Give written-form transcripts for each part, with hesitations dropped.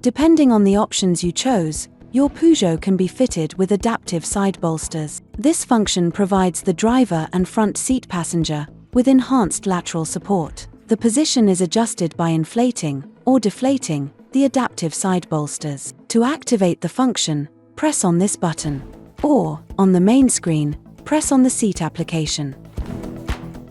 Depending on the options you chose, your Peugeot can be fitted with adaptive side bolsters. This function provides the driver and front seat passenger with enhanced lateral support. The position is adjusted by inflating or deflating the adaptive side bolsters. To activate the function, press on this button, or, on the main screen, press on the seat application.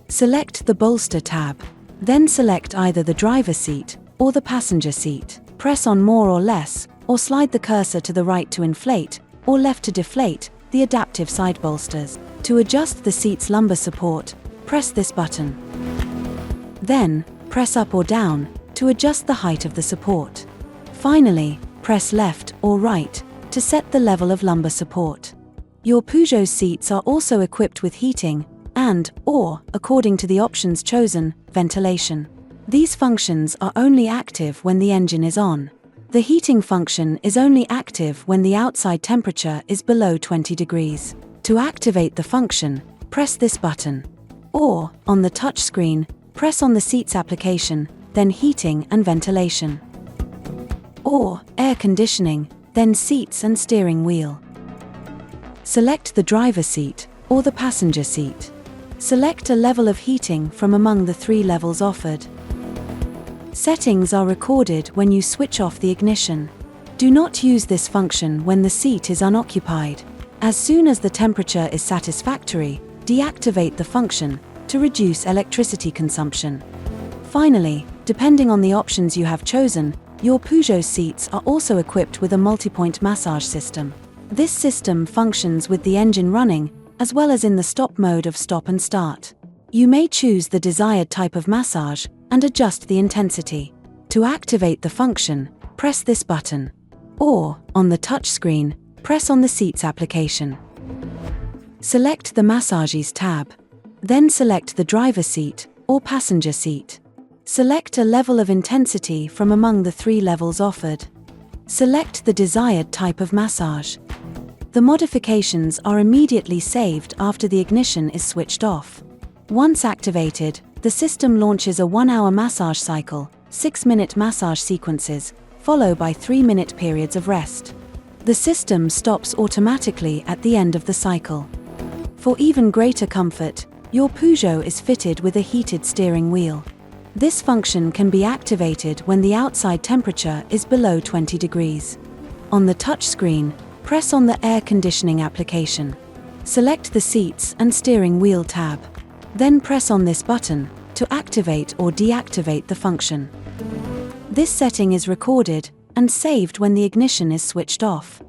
Select the bolster tab. Then select either the driver seat or the passenger seat. Press on more or less, or slide the cursor to the right to inflate, or left to deflate, the adaptive side bolsters. To adjust the seat's lumbar support, press this button. Then, press up or down to adjust the height of the support. Finally, press left or right to set the level of lumbar support. Your Peugeot seats are also equipped with heating and/or, according to the options chosen, ventilation. These functions are only active when the engine is on. The heating function is only active when the outside temperature is below 20 degrees. To activate the function, press this button. Or, on the touch screen, press on the seats application, then heating and ventilation. Or, air conditioning, then seats and steering wheel. Select the driver seat or the passenger seat. Select a level of heating from among the 3 levels offered. Settings are recorded when you switch off the ignition. Do not use this function when the seat is unoccupied. As soon as the temperature is satisfactory, deactivate the function to reduce electricity consumption. Finally, depending on the options you have chosen, your Peugeot seats are also equipped with a multi-point massage system. This system functions with the engine running, as well as in the stop mode of stop and start. You may choose the desired type of massage and adjust the intensity. To activate the function, press this button. Or, on the touch screen, press on the seats application. Select the Massages tab. Then select the driver seat or passenger seat. Select a level of intensity from among the 3 levels offered. Select the desired type of massage. The modifications are immediately saved after the ignition is switched off. Once activated, the system launches a 1-hour massage cycle, 6-minute massage sequences, followed by 3-minute periods of rest. The system stops automatically at the end of the cycle. For even greater comfort, your Peugeot is fitted with a heated steering wheel. This function can be activated when the outside temperature is below 20 degrees. On the touch screen, press on the air conditioning application. Select the seats and steering wheel tab. Then press on this button to activate or deactivate the function. This setting is recorded and saved when the ignition is switched off.